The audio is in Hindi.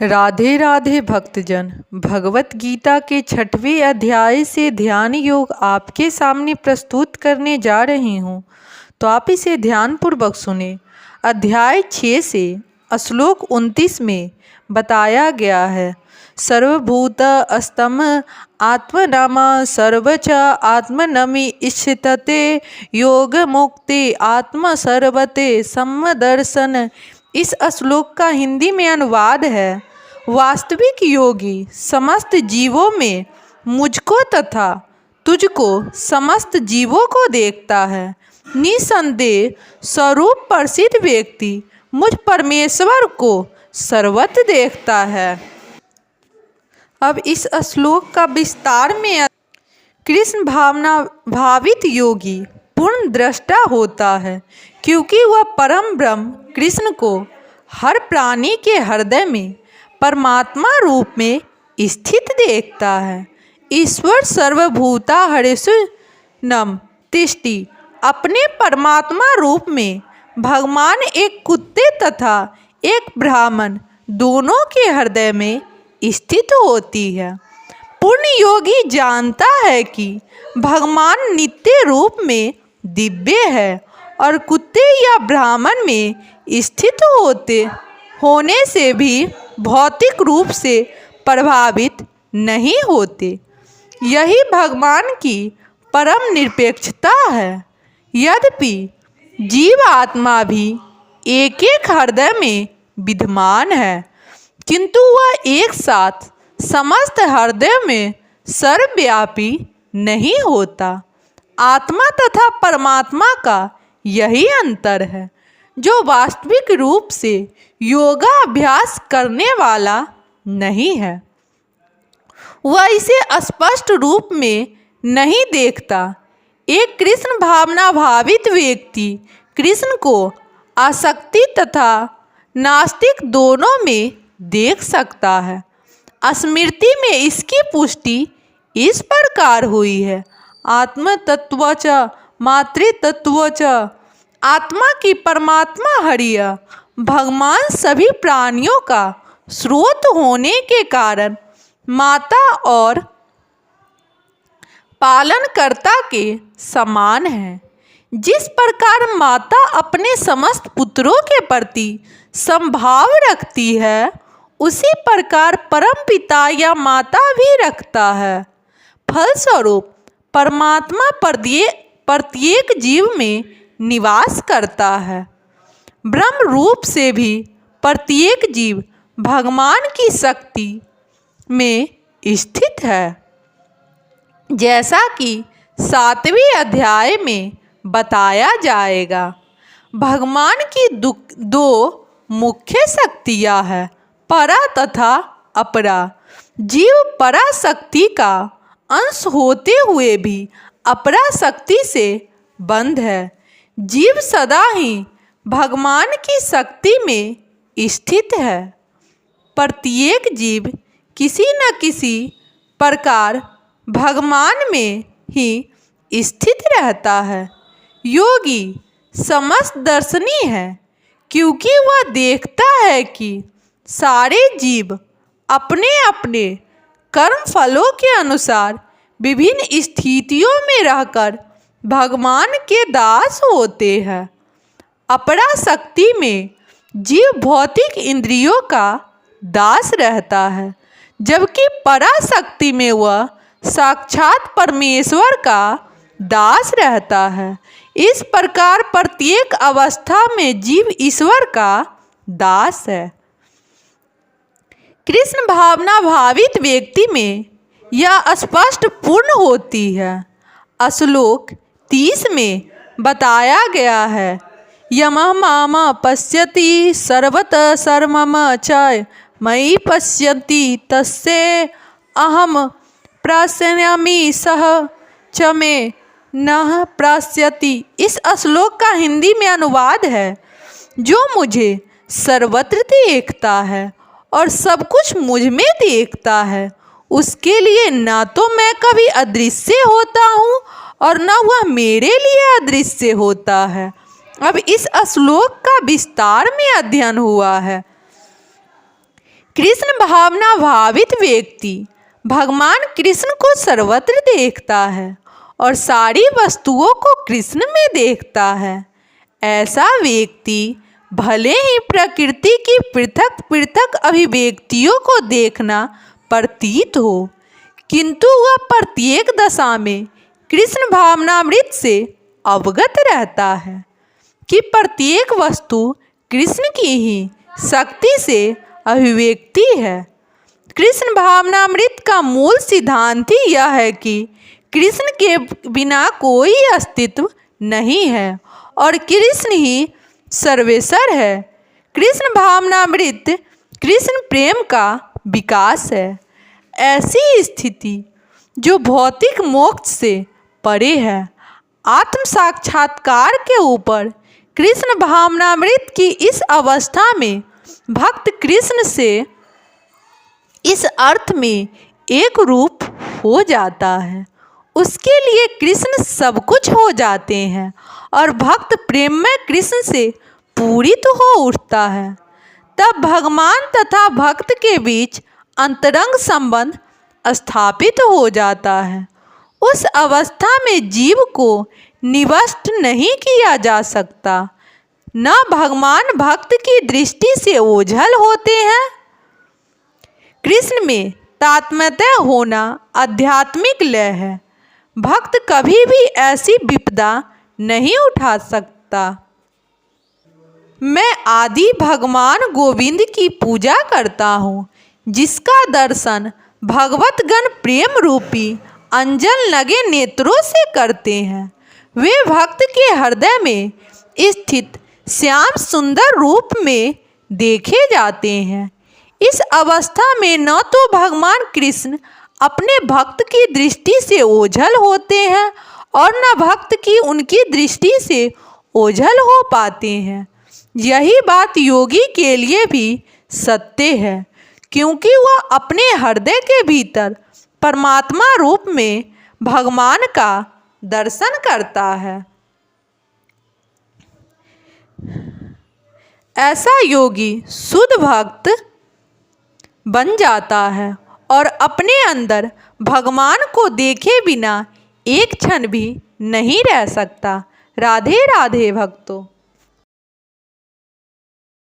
राधे राधे भक्तजन। भगवत गीता के 6वें अध्याय से ध्यान योग आपके सामने प्रस्तुत करने जा रही हूँ, तो आप इसे ध्यानपूर्वक सुने। अध्याय 6 से श्लोक 29 में बताया गया है, सर्वभूत अस्तम आत्मनाम सर्वच आत्मनमि इच्छितते योग मुक्ति आत्म सर्वते समदर्शन। इस श्लोक का हिंदी में अनुवाद है, वास्तविक योगी समस्त जीवों में मुझको तथा तुझको समस्त जीवों को देखता है। निसंदेह स्वरूप प्रसिद्ध व्यक्ति मुझ परमेश्वर को सर्वत्र देखता है। अब इस श्लोक का विस्तार में कृष्ण भावना भावित योगी पूर्ण दृष्टा होता है, क्योंकि वह परम ब्रह्म कृष्ण को हर प्राणी के हृदय में परमात्मा रूप में स्थित देखता है। ईश्वर सर्वभूता हरेषु नम तिष्ठि। अपने परमात्मा रूप में भगवान एक कुत्ते तथा एक ब्राह्मण दोनों के हृदय में स्थित होती है। पूर्ण योगी जानता है कि भगवान नित्य रूप में दिव्य है और कुत्ते या ब्राह्मण में स्थित होने से भी भौतिक रूप से प्रभावित नहीं होते। यही भगवान की परम निरपेक्षता है। यद्यपि जीव आत्मा भी एक एक हृदय में विद्यमान है, किंतु वह एक साथ समस्त हृदय में सर्वव्यापी नहीं होता। आत्मा तथा परमात्मा का यही अंतर है। जो वास्तविक रूप से योगा अभ्यास करने वाला नहीं है, वह इसे स्पष्ट रूप में नहीं देखता। एक कृष्ण भावना भावित व्यक्ति कृष्ण को आसक्ति तथा नास्तिक दोनों में देख सकता है। स्मृति में इसकी पुष्टि इस प्रकार हुई है, आत्म तत्व च मातृतत्व च। आत्मा की परमात्मा हरिय भगवान सभी प्राणियों का स्रोत होने के कारण माता और पालनकर्ता के समान है। जिस प्रकार माता अपने समस्त पुत्रों के प्रति समभाव रखती है, उसी प्रकार परम पिता या माता भी रखता है। फलस्वरूप परमात्मा प्रत्येक जीव में निवास करता है। ब्रह्म रूप से भी प्रत्येक जीव भगवान की शक्ति में स्थित है। जैसा कि 7वें अध्याय में बताया जाएगा, भगवान की दो मुख्य शक्तियाँ हैं, परा तथा अपरा। जीव परा शक्ति का अंश होते हुए भी अपरा शक्ति से बंध है। जीव सदा ही भगवान की शक्ति में स्थित है। प्रत्येक जीव किसी न किसी प्रकार भगवान में ही स्थित रहता है। योगी समस्त दर्शनी है, क्योंकि वह देखता है कि सारे जीव अपने अपने कर्म फलों के अनुसार विभिन्न स्थितियों में रहकर भगवान के दास होते हैं। अपरा शक्ति में जीव भौतिक इंद्रियों का दास रहता है, जबकि पराशक्ति में वह साक्षात परमेश्वर का दास रहता है। इस प्रकार प्रत्येक अवस्था में जीव ईश्वर का दास है। कृष्ण भावना भावित व्यक्ति में यह स्पष्ट पूर्ण होती है। श्लोक 30 में बताया गया है, यमः माम पश्यति सर्वतः सर्वम च मयि पश्यति तस्य अहम प्राश्यामि सह च मे न प्राश्यति। इस श्लोक का हिंदी में अनुवाद है, जो मुझे सर्वत्र देखता है और सब कुछ मुझ में देखता है, उसके लिए न तो मैं कभी अदृश्य होता हूँ और न वह मेरे लिए अदृश्य होता है। अब इस श्लोक का विस्तार में अध्ययन हुआ है। कृष्ण भावना भावित व्यक्ति भगवान कृष्ण को सर्वत्र देखता है और सारी वस्तुओं को कृष्ण में देखता है। ऐसा व्यक्ति भले ही प्रकृति की पृथक पृथक अभिव्यक्तियों को देखना प्रतीत हो, किंतु वह प्रत्येक दशा में कृष्ण भावनामृत से अवगत रहता है कि प्रत्येक वस्तु कृष्ण की ही शक्ति से अभिव्यक्ति है। कृष्ण भावनामृत का मूल सिद्धांत ही यह है कि कृष्ण के बिना कोई अस्तित्व नहीं है और कृष्ण ही सर्वेश्वर है। कृष्ण भावनामृत कृष्ण प्रेम का विकास है। ऐसी स्थिति जो भौतिक मोक्ष से परे है, आत्म साक्षात्कार के ऊपर कृष्ण भावनामृत की इस अवस्था में भक्त कृष्ण से इस अर्थ में एक रूप हो जाता है। उसके लिए कृष्ण सब कुछ हो जाते हैं और भक्त प्रेम में कृष्ण से पूरित हो उठता है। तब भगवान तथा भक्त के बीच अंतरंग संबंध स्थापित हो जाता है। उस अवस्था में जीव को निवष्ट नहीं किया जा सकता। न भगवान भक्त की दृष्टि से ओझल होते हैं। कृष्ण में तात्म्यतः होना आध्यात्मिक लय है। भक्त कभी भी ऐसी विपदा नहीं उठा सकता। मैं आदि भगवान गोविंद की पूजा करता हूँ, जिसका दर्शन भगवतगण प्रेम रूपी अंजल लगे नेत्रों से करते हैं। वे भक्त के हृदय में स्थित श्याम सुंदर रूप में देखे जाते हैं। इस अवस्था में न तो भगवान कृष्ण अपने भक्त की दृष्टि से ओझल होते हैं और न भक्त की उनकी दृष्टि से ओझल हो पाते हैं। यही बात योगी के लिए भी सत्य है, क्योंकि वह अपने हृदय के भीतर परमात्मा रूप में भगवान का दर्शन करता है। ऐसा योगी शुद्ध भक्त बन जाता है और अपने अंदर भगवान को देखे बिना एक क्षण भी नहीं रह सकता। राधे राधे भक्तों।